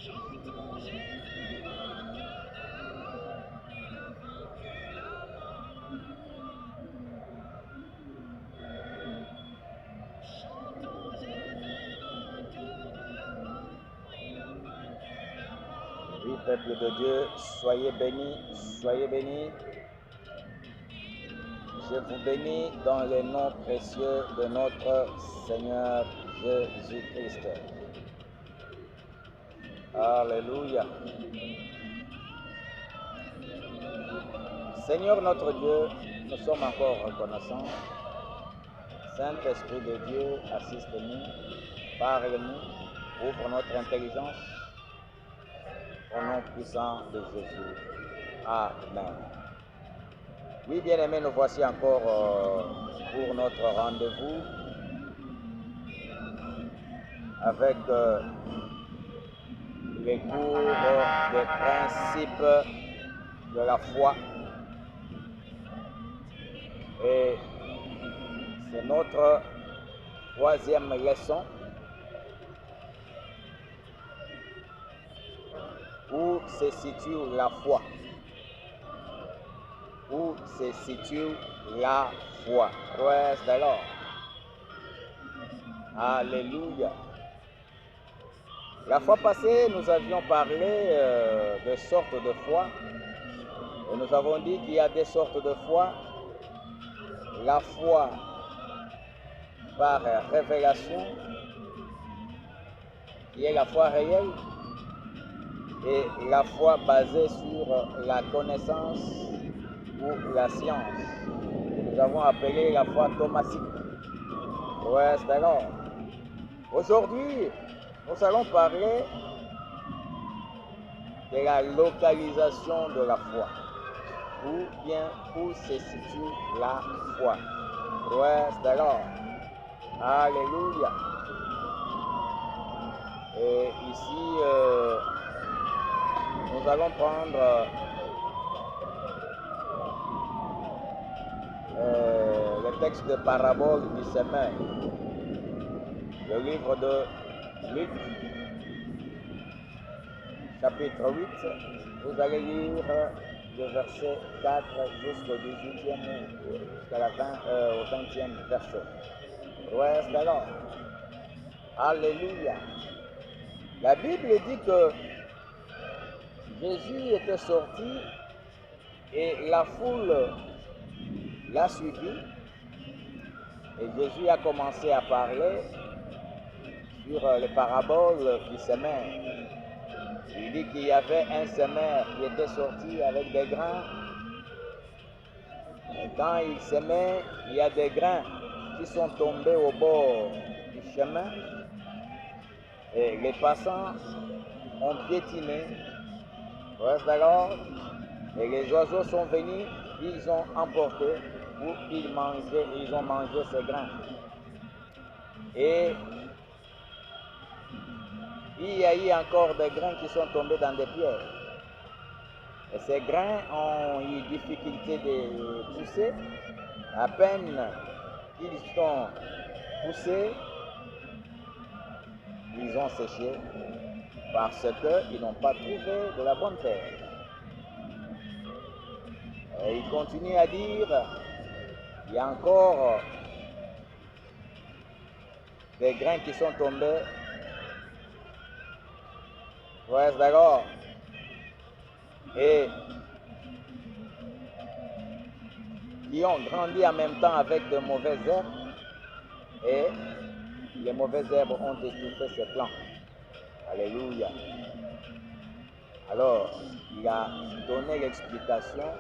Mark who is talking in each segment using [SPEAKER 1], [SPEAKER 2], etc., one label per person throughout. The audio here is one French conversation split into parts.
[SPEAKER 1] Oui, peuple de Dieu, soyez bénis, soyez bénis. Je vous bénis dans le nom précieux de notre Seigneur Jésus-Christ. Alléluia. Seigneur notre Dieu, nous sommes encore reconnaissants. Saint-Esprit de Dieu, assiste-nous, parle-nous, ouvre notre intelligence. Au nom puissant de Jésus. Amen. Oui, bien-aimés, nous voici encore pour notre rendez-vous avec les cours des principes de la foi. Et c'est notre troisième leçon où se situe la foi. Où se situe la foi. Praise the Lord. Alléluia. La fois passée, nous avions parlé de sortes de foi. Et nous avons dit qu'il y a des sortes de foi. La foi par révélation, qui est la foi réelle, et la foi basée sur la connaissance ou la science. Nous avons appelé la foi thomatique. Praise the Lord. Aujourd'hui, nous allons parler de la localisation de la foi, ou bien où se situe la foi. Praise the Lord. Alléluia. Et ici, nous allons prendre le texte de parabole du semeur, le livre de Luc, chapitre 8. Vous allez lire le verset 4 jusqu'au 18e, jusqu'à la fin, au 20e verset. Praise the Lord. Alléluia. La Bible dit que Jésus était sorti et la foule l'a suivi. Et Jésus a commencé à parler sur les paraboles du semeur. Il dit qu'il y avait un semeur qui était sorti avec des grains. Et quand il semait, il y a des grains qui sont tombés au bord du chemin. Et les passants ont piétiné. Et les oiseaux sont venus, ils ont emporté ou ils ont mangé ces grains. Et il y a eu encore des grains qui sont tombés dans des pierres. Et ces grains ont eu difficulté de pousser. À peine qu'ils sont poussés, ils ont séché parce qu'ils n'ont pas trouvé de la bonne terre. Et il continue à dire, il y a encore des grains qui sont tombés. Praise the Lord. Et qui ont grandi en même temps avec de mauvaises herbes. Et les mauvaises herbes ont étouffé ces plants. Alléluia. Alors, il a donné l'explication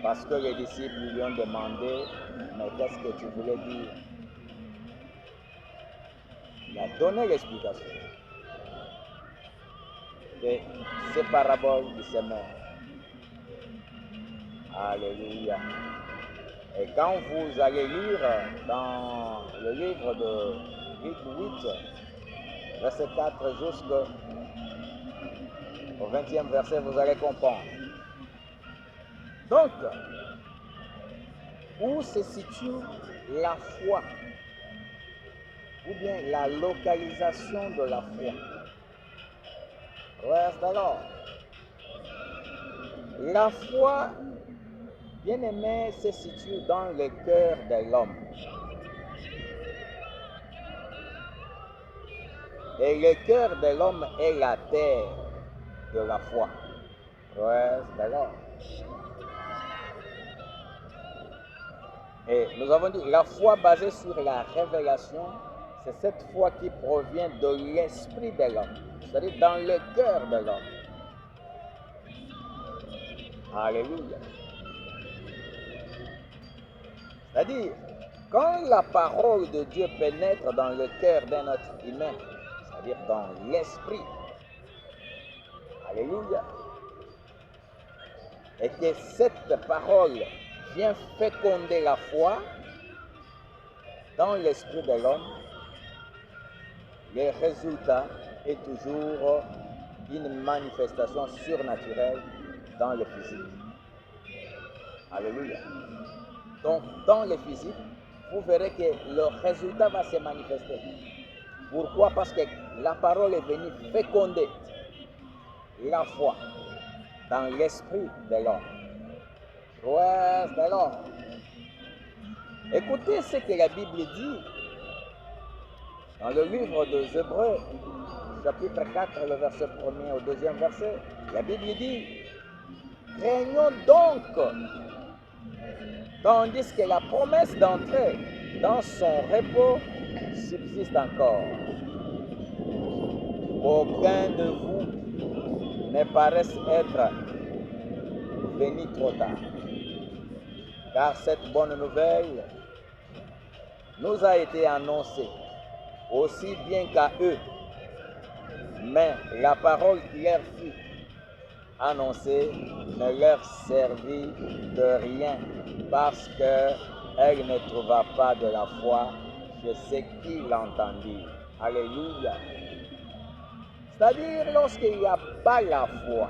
[SPEAKER 1] parce que les disciples lui ont demandé, mais qu'est-ce que tu voulais dire? Il a donné l'explication de ces paraboles du semeur. Alléluia. Et quand vous allez lire dans le livre de Luc 8, verset 4 jusqu'au 20e verset, vous allez comprendre. Donc, où se situe la foi, ou bien la localisation de la foi? Reste alors. La foi, bien aimé, se situe dans le cœur de l'homme. Et le cœur de l'homme est la terre de la foi. Reste alors. Et nous avons dit, la foi basée sur la révélation, c'est cette foi qui provient de l'esprit de l'homme, c'est-à-dire dans le cœur de l'homme. Alléluia. C'est-à-dire, quand la parole de Dieu pénètre dans le cœur d'un être humain, c'est-à-dire dans l'esprit, alléluia, et que cette parole vient féconder la foi dans l'esprit de l'homme, le résultat est toujours une manifestation surnaturelle dans le physique. Alléluia. Donc, dans le physique, vous verrez que le résultat va se manifester. Pourquoi? Parce que la parole est venue féconder la foi dans l'esprit de l'homme. Ouais, de l'homme. Écoutez ce que la Bible dit dans le livre des Hébreux, chapitre 4, le verset 1er au 2e verset. La Bible dit, craignons donc, tandis que la promesse d'entrer dans son repos subsiste encore. Aucun de vous ne paraisse être venu trop tard. Car cette bonne nouvelle nous a été annoncée aussi bien qu'à eux. Mais la parole qui leur fut annoncée ne leur servit de rien parce qu'elle ne trouva pas de la foi chez ceux qui l'entendirent. Alléluia. C'est-à-dire, lorsqu'il n'y a pas la foi,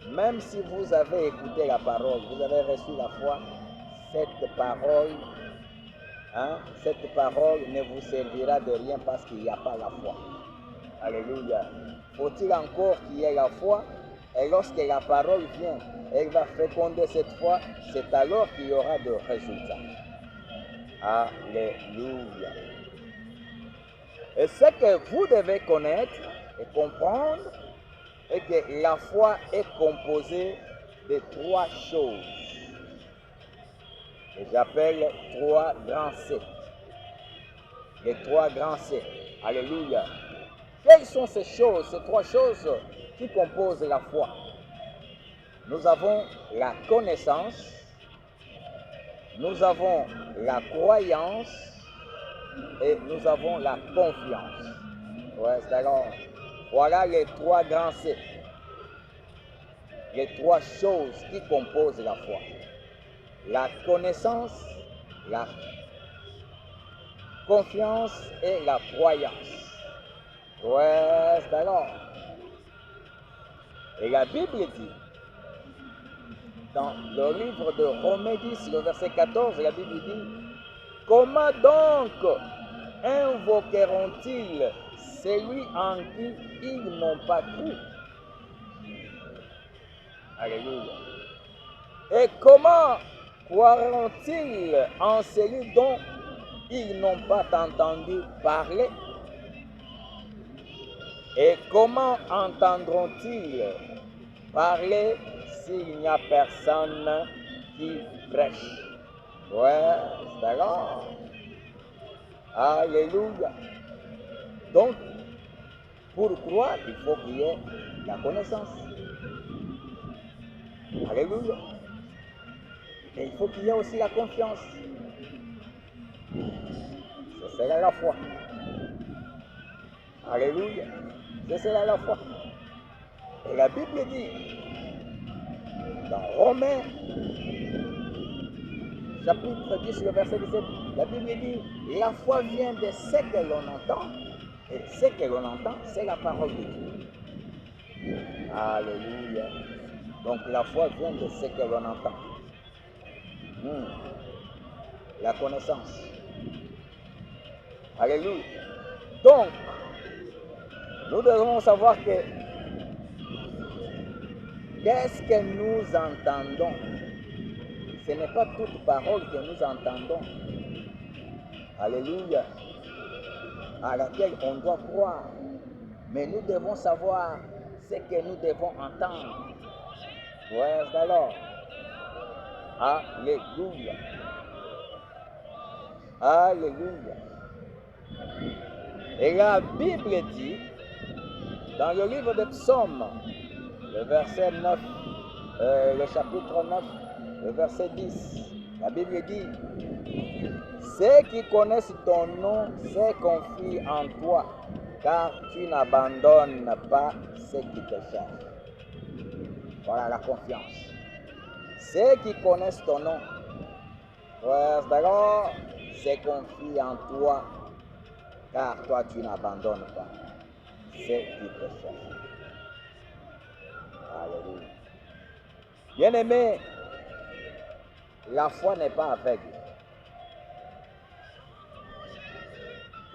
[SPEAKER 1] même si vous avez écouté la parole, vous avez reçu la foi, cette parole ne vous servira de rien parce qu'il n'y a pas la foi. Alléluia. Faut-il encore qu'il y ait la foi? Et lorsque la parole vient, elle va féconder cette foi, c'est alors qu'il y aura de résultats. Alléluia. Et ce que vous devez connaître et comprendre est que la foi est composée de 3 choses. Et j'appelle 3 grands C. Les 3 grands C. Alléluia. Quelles sont ces choses, ces 3 choses qui composent la foi? Nous avons la connaissance, nous avons la croyance et nous avons la confiance. Ouais, alors, voilà les 3 grands C. Les 3 choses qui composent la foi. La connaissance, la confiance et la croyance. Ouais, alors. Et la Bible dit, dans le livre de Romains 10, le verset 14, la Bible dit, comment donc invoqueront-ils celui en qui ils n'ont pas cru? Alléluia. Et comment croiront-ils en celui dont ils n'ont pas entendu parler? Et comment entendront-ils parler s'il n'y a personne qui prêche? Ouais, c'est alors. Alléluia. Donc, pour croire, il faut qu'il y ait la connaissance. Alléluia. Et il faut qu'il y ait aussi la confiance. C'est cela la foi. Alléluia. C'est cela la foi. Et la Bible dit, dans Romains, chapitre 10, le verset 17, la Bible dit, la foi vient de ce que l'on entend. Et ce que l'on entend, c'est la parole de Dieu. Alléluia. Donc la foi vient de ce que l'on entend. La connaissance. Alléluia. Donc, Nous devons savoir que qu'est-ce que nous entendons. Ce n'est pas toute parole que nous entendons. Alléluia. À laquelle on doit croire. Mais nous devons savoir ce que nous devons entendre. Ouais, alors. Alléluia. Alléluia. Et la Bible dit, dans le livre des Psaumes, le verset 9, le chapitre 9, le verset 10, la Bible dit, ceux qui connaissent ton nom se confient en toi, car tu n'abandonnes pas ceux qui te cherchent. Voilà la confiance. Ceux qui connaissent ton nom, alors, se confient en toi, car toi tu n'abandonnes pas ceux qui te cherchent. Alléluia. Bien-aimé, la foi n'est pas aveugle.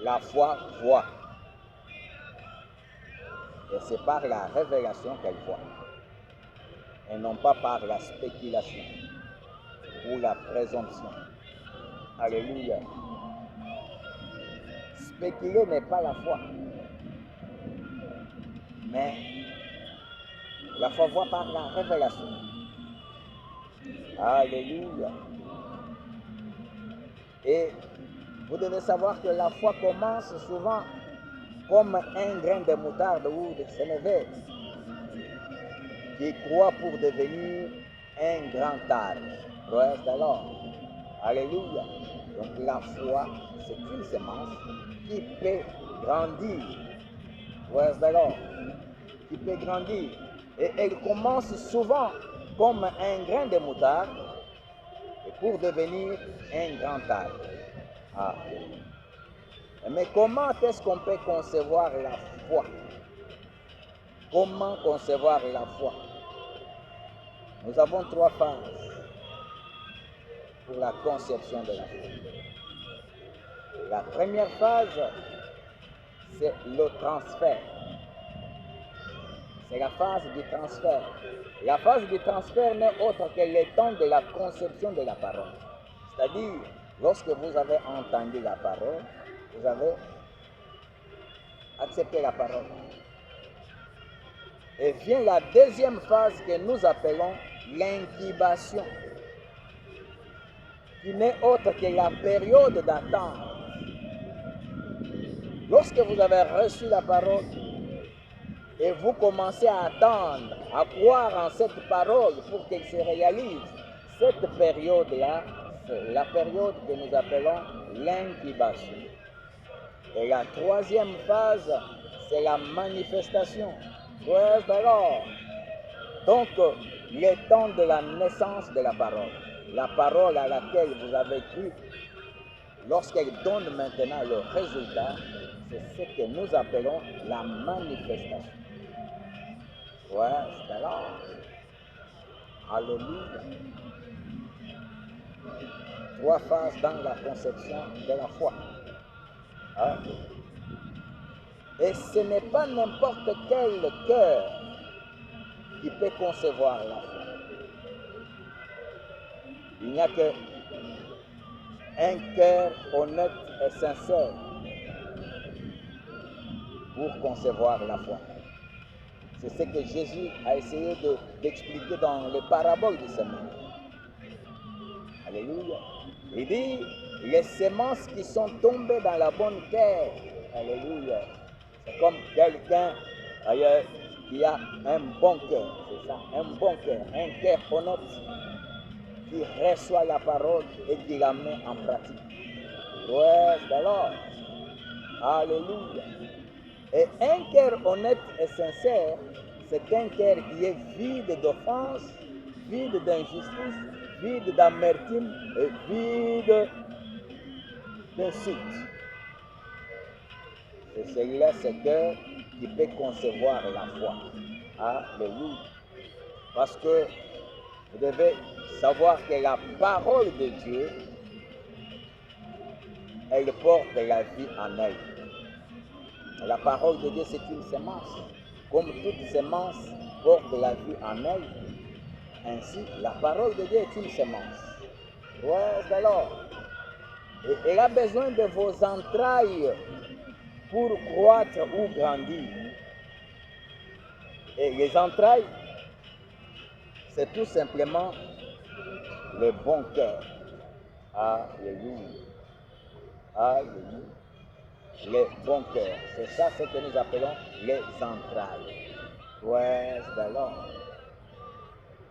[SPEAKER 1] La foi voit. Et c'est par la révélation qu'elle voit. Et non pas par la spéculation ou la présomption. Alléluia. Spéculer n'est pas la foi. Mais la foi voit par la révélation. Alléluia. Et vous devez savoir que la foi commence souvent comme un grain de moutarde ou de sénévé qui croit pour devenir un grand arbre. Alors, alléluia. Donc la foi, c'est une semence qui peut grandir. Alors, qui peut grandir. Et elle commence souvent comme un grain de moutarde et pour devenir un grand arbre. Ah. Mais comment est-ce qu'on peut concevoir la foi? Comment concevoir la foi? Nous avons 3 phases pour la conception de la foi. La première phase, c'est le transfert. C'est la phase du transfert. La phase du transfert n'est autre que le temps de la conception de la parole. C'est-à-dire, lorsque vous avez entendu la parole, vous avez accepté la parole. Et vient la deuxième phase que nous appelons l'incubation, qui n'est autre que la période d'attente. Lorsque vous avez reçu la parole et vous commencez à attendre, à croire en cette parole pour qu'elle se réalise, cette période-là, c'est la période que nous appelons l'incubation. Et la troisième phase, c'est la manifestation. Alors, donc, le temps de la naissance de la parole à laquelle vous avez cru, lorsqu'elle donne maintenant le résultat, c'est ce que nous appelons la manifestation. Alors, alléluia. 3 phases dans la conception de la foi. Hein? Et ce n'est pas n'importe quel cœur qui peut concevoir la foi. Il n'y a qu'un cœur honnête et sincère pour concevoir la foi. C'est ce que Jésus a essayé d'expliquer dans les paraboles du semeur. Alléluia. Il dit, les semences qui sont tombées dans la bonne terre. Alléluia. C'est comme quelqu'un ailleurs qui a un bon cœur. C'est ça, un bon cœur, un cœur honnête qui reçoit la parole et qui la met en pratique. Alors, alléluia. Et un cœur honnête et sincère, c'est un cœur qui est vide d'offense, vide d'injustice, vide d'amertume et vide d'insulte. Et celui-là, c'est le cœur qui peut concevoir la foi. Alléluia. Parce que vous devez savoir que la parole de Dieu, elle porte la vie en elle. La parole de Dieu, c'est une sémence. Comme toute sémence porte la vie en elle, ainsi, la parole de Dieu est une sémence. Ouais, alors, elle a besoin de vos entrailles pour croître ou grandir. Et les entrailles, c'est tout simplement le bon cœur. Alléluia. Alléluia. Les bons cœurs. C'est ça ce que nous appelons les entrailles. Ouais, alors.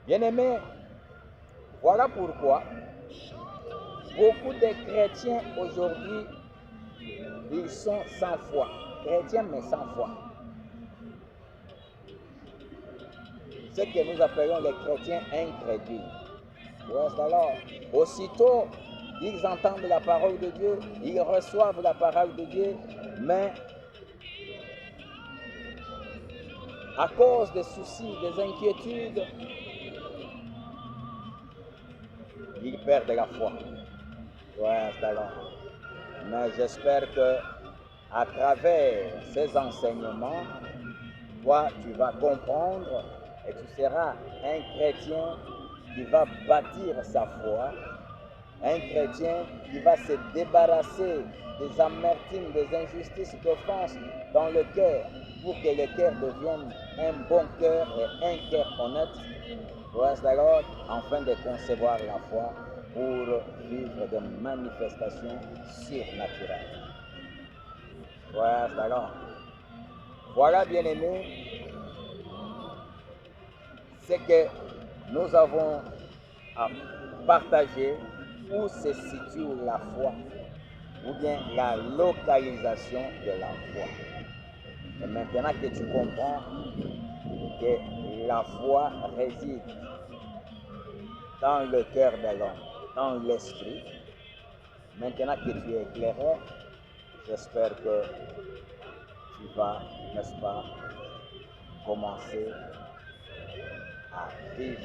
[SPEAKER 1] Bien-aimés, voilà pourquoi beaucoup de chrétiens aujourd'hui, ils sont sans foi. Chrétiens mais sans foi. Ce que nous appelons les chrétiens incrédules. Ouais, alors, aussitôt, ils entendent la parole de Dieu, ils reçoivent la parole de Dieu, mais à cause des soucis, des inquiétudes, ils perdent la foi. Ouais, alors. Mais j'espère que à travers ces enseignements, toi, tu vas comprendre et tu seras un chrétien qui va bâtir sa foi, un chrétien qui va se débarrasser des amertumes, des injustices, d'offenses dans le cœur pour que le cœur devienne un bon cœur et un cœur honnête. Ouais, alors, afin de concevoir la foi pour vivre des manifestations surnaturelles. Ouais, alors. Voilà, bien-aimés, ce que nous avons à partager où se situe la foi, ou bien la localisation de la foi. Et maintenant que tu comprends que la foi réside dans le cœur de l'homme, dans l'esprit, maintenant que tu es éclairé, j'espère que tu vas, n'est-ce pas, commencer à vivre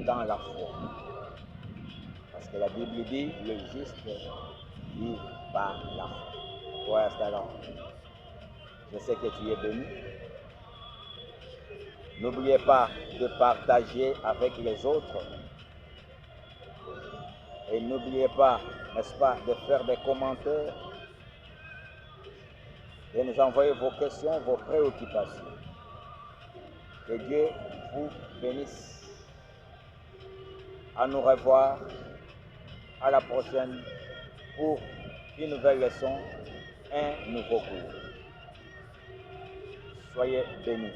[SPEAKER 1] dans la foi. Parce que la Bible dit, le juste vit par la foi. Ouais, alors, je sais que tu es béni. N'oubliez pas de partager avec les autres. Et n'oubliez pas, n'est-ce pas, de faire des commentaires, de nous envoyer vos questions, vos préoccupations. Que Dieu vous bénisse. À nous revoir à la prochaine pour une nouvelle leçon, un nouveau cours. Soyez bénis.